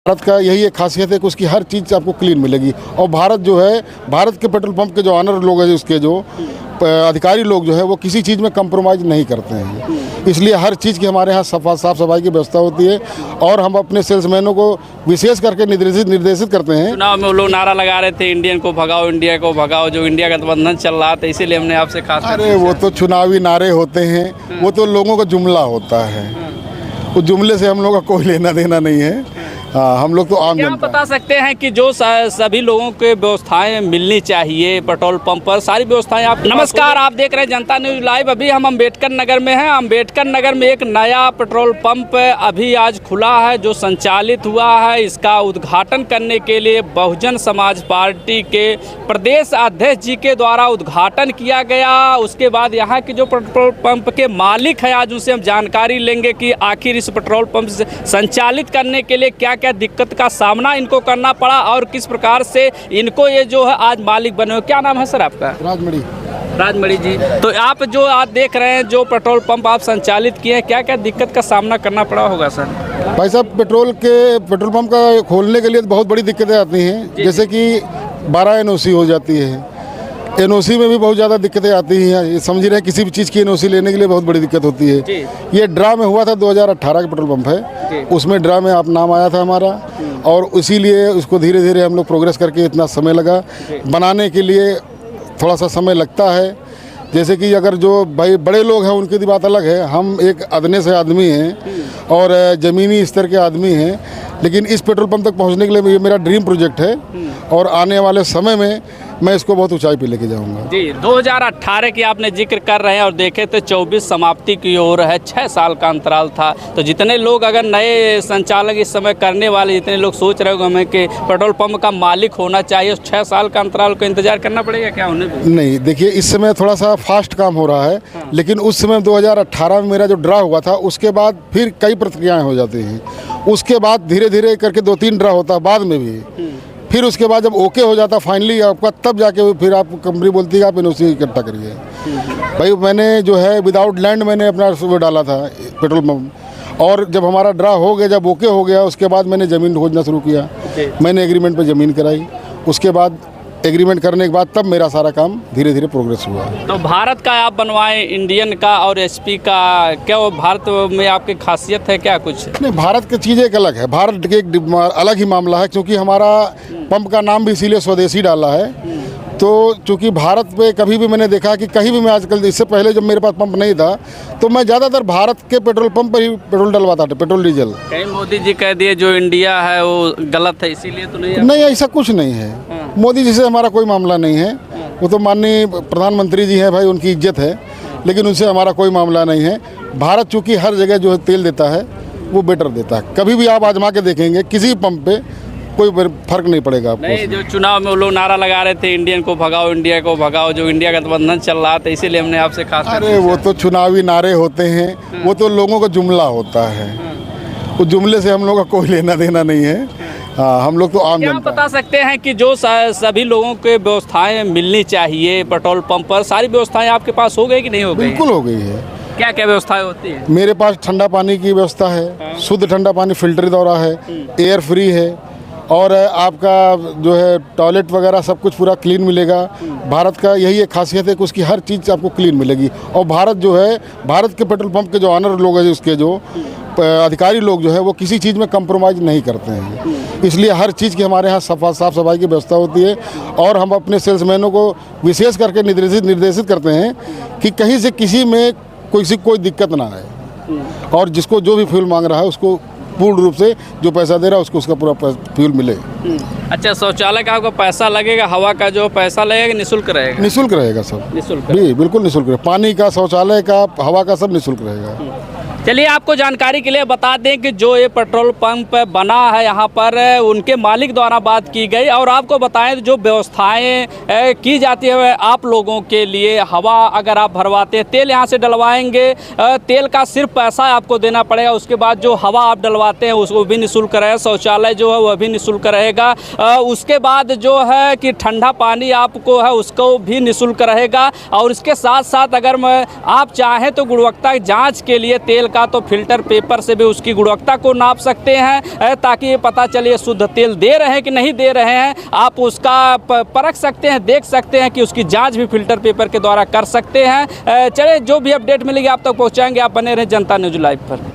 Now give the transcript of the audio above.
भारत का यही एक खासियत है कि उसकी हर चीज़ आपको क्लीन मिलेगी। और भारत जो है, भारत के पेट्रोल पंप के जो ऑनर लोग हैं, उसके जो अधिकारी लोग जो है, वो किसी चीज़ में कंप्रोमाइज़ नहीं करते हैं। इसलिए हर चीज़ की हमारे यहाँ साफ़ सफाई की व्यवस्था होती है। और हम अपने सेल्समैनों को विशेष करके निर्देशित करते हैं। चुनाव में वो लोग नारा लगा रहे थे, इंडियन को भगाओ, इंडिया को भगाओ, जो इंडिया गठबंधन चल रहा था, इसीलिए हमने आपसे खास। अरे वो तो चुनावी नारे होते हैं, वो तो लोगों का जुमला होता है। उस जुमले से हम लोगों का कोई लेना देना नहीं है। हाँ, हम लोग तो आम क्या जनता। बता सकते हैं कि जो सभी लोगों के व्यवस्थाएं मिलनी चाहिए पेट्रोल पंप पर, सारी व्यवस्थाएं आप। नमस्कार, आप देख रहे हैं जनता न्यूज लाइव। अभी हम अम्बेडकर नगर में हैं। अम्बेडकर नगर में एक नया पेट्रोल पंप अभी आज खुला है, जो संचालित हुआ है। इसका उद्घाटन करने के लिए बहुजन समाज पार्टी के प्रदेश अध्यक्ष जी के द्वारा उद्घाटन किया गया। उसके बाद यहाँ के जो पेट्रोल पंप के मालिक हैं, आज उनसे हम जानकारी लेंगे कि आखिर इस पेट्रोल पंप से संचालित करने के लिए क्या क्या दिक्कत का सामना इनको करना पड़ा और किस प्रकार से इनको ये जो है आज मालिक बने हो। क्या नाम है सर आपका? राजमणि जी। तो आप जो आज देख रहे हैं, जो पेट्रोल पंप आप संचालित किए हैं, क्या क्या दिक्कत का सामना करना पड़ा होगा सर? भाई साहब, पेट्रोल पंप का खोलने के लिए बहुत बड़ी दिक्कतें आती हैं। जैसे कि 12 एनओसी हो जाती है। एनओसी में भी बहुत ज़्यादा दिक्कतें आती हैं। समझ रहे हैं, किसी भी चीज़ की एनओसी लेने के लिए बहुत बड़ी दिक्कत होती है। ये ड्रा में हुआ था, 2018 का पेट्रोल पंप है। उसमें ड्रा में आप नाम आया था हमारा, और इसीलिए उसको धीरे धीरे हम लोग प्रोग्रेस करके इतना समय लगा बनाने के लिए। थोड़ा सा समय लगता है। जैसे कि अगर जो भाई बड़े लोग हैं, उनकी तो बात अलग है। हम एक अदने से आदमी हैं और ज़मीनी स्तर के आदमी हैं। लेकिन इस पेट्रोल पंप तक पहुंचने के लिए ये मेरा ड्रीम प्रोजेक्ट है, और आने वाले समय में मैं इसको बहुत ऊंचाई पे लेके जाऊंगा। जी, 2018 की आपने जिक्र कर रहे हैं और देखे तो 24 समाप्ति की ओर है, 6 साल का अंतराल था। तो जितने लोग अगर नए संचालक इस समय करने वाले, जितने लोग सोच रहे होंगे हमें कि पेट्रोल पंप का मालिक होना चाहिए, 6 साल का अंतराल को इंतजार करना पड़ेगा क्या उन्हें? नहीं, देखिए, इस समय थोड़ा सा फास्ट काम हो रहा है। लेकिन उस समय 2018 में मेरा जो ड्रा हुआ था, उसके बाद फिर कई प्रक्रियाएँ हो जाती हैं। उसके बाद धीरे धीरे करके 2-3 ड्रा होता है बाद में भी। फिर उसके बाद जब ओके हो जाता फाइनली आपका, तब जाके फिर आप कंपनी बोलती है आप एनओसी इकट्ठा करिए। भाई मैंने जो है विदाउट लैंड मैंने अपना वो डाला था पेट्रोल पंप, और जब हमारा ड्रा हो गया, जब ओके हो गया, उसके बाद मैंने ज़मीन खोजना शुरू किया। मैंने एग्रीमेंट पे ज़मीन कराई। उसके बाद एग्रीमेंट करने के बाद तब मेरा सारा काम धीरे धीरे प्रोग्रेस हुआ। तो भारत का आप बनवाएं, इंडियन का और एचपी का, क्या वो भारत में आपकी खासियत है क्या कुछ? नहीं, भारत की चीज़ एक अलग है। भारत के एक अलग ही मामला है, क्योंकि हमारा पंप का नाम भी इसीलिए स्वदेशी डाला है। तो चूँकि भारत पे कभी भी मैंने देखा कि कहीं भी मैं आजकल, इससे पहले जब मेरे पास पंप नहीं था, तो मैं ज़्यादातर भारत के पेट्रोल पंप पर ही पेट्रोल डलवाता था, पेट्रोल डीजल। कहीं मोदी जी कह दिए जो इंडिया है वो गलत है, इसीलिए तो नहीं? नहीं, ऐसा कुछ नहीं है। मोदी जी से हमारा कोई मामला नहीं है। वो तो माननीय प्रधानमंत्री जी हैं, भाई उनकी इज्जत है। लेकिन उनसे हमारा कोई मामला नहीं है। भारत चूँकि हर जगह जो है तेल देता है, वो बेटर देता है। कभी भी आप आजमा के देखेंगे, किसी पंप पे कोई फर्क नहीं पड़ेगा आपको। नहीं, जो चुनाव में वो लोग नारा लगा रहे थे, इंडियन को भगाओ, इंडिया को भगाओ, जो इंडिया गठबंधन चल रहा था, इसीलिए हमने आपसे खास। अरे वो तो चुनावी नारे होते हैं, वो तो लोगों का जुमला होता है। उस जुमले से हम लोगों का कोई लेना देना नहीं है। हाँ, हम लोग तो आम जनता। क्या बता सकते हैं कि जो सभी लोगों के व्यवस्थाएं मिलनी चाहिए पेट्रोल पंप पर, सारी व्यवस्थाएं आपके पास हो गई कि नहीं हो गई? बिल्कुल हो गई है। क्या क्या व्यवस्थाएं होती है? मेरे पास ठंडा पानी की व्यवस्था है, शुद्ध ठंडा पानी, फिल्टर द्वारा है, एयर फ्री है, और आपका जो है टॉयलेट वगैरह सब कुछ पूरा क्लीन मिलेगा। भारत का यही एक खासियत है कि उसकी हर चीज़ आपको क्लीन मिलेगी। और भारत जो है, भारत के पेट्रोल पंप के जो ऑनर लोग हैं, उसके जो अधिकारी लोग जो है, वो किसी चीज़ में कंप्रोमाइज़ नहीं करते हैं। इसलिए हर चीज़ की हमारे यहाँ साफ़ सफाई की व्यवस्था होती है। और हम अपने सेल्समैनों को विशेष करके निर्देशित करते हैं कि कहीं से किसी में कोई दिक्कत ना आए, और जिसको जो भी फ्यूल मांग रहा है उसको पूर्ण रूप से जो पैसा दे रहा है उसको उसका पूरा फ्यूल मिले। अच्छा, शौचालय का आपको पैसा लगेगा, हवा का जो पैसा लगेगा निःशुल्क रहेगा? निःशुल्क रहेगा सब, निःशुल्क जी बिल्कुल निःशुल्क रहेगा। पानी का, शौचालय का, हवा का सब निःशुल्क रहेगा। चलिए, आपको जानकारी के लिए बता दें कि जो ये पेट्रोल पंप बना है यहाँ पर, उनके मालिक द्वारा बात की गई। और आपको बताएं जो व्यवस्थाएं की जाती है आप लोगों के लिए, हवा अगर आप भरवाते हैं, तेल यहाँ से डलवाएंगे, तेल का सिर्फ पैसा आपको देना पड़ेगा। उसके बाद जो हवा आप डलवाते हैं उसको भी निःशुल्क रहेगा, शौचालय जो है वह भी निःशुल्क रहेगा। उसके बाद जो है कि ठंडा पानी आपको है उसको भी निःशुल्क रहेगा। और इसके साथ साथ अगर आप चाहें तो गुणवत्ता जाँच के लिए तेल का तो फिल्टर पेपर से भी उसकी गुणवत्ता को नाप सकते हैं ताकि ये पता चले शुद्ध तेल दे रहे हैं कि नहीं दे रहे हैं। आप उसका परख सकते हैं, देख सकते हैं कि उसकी जांच भी फिल्टर पेपर के द्वारा कर सकते हैं। चलिए जो भी अपडेट मिलेगी आप तक पहुंचाएंगे। आप बने रहें जनता न्यूज़ लाइव पर।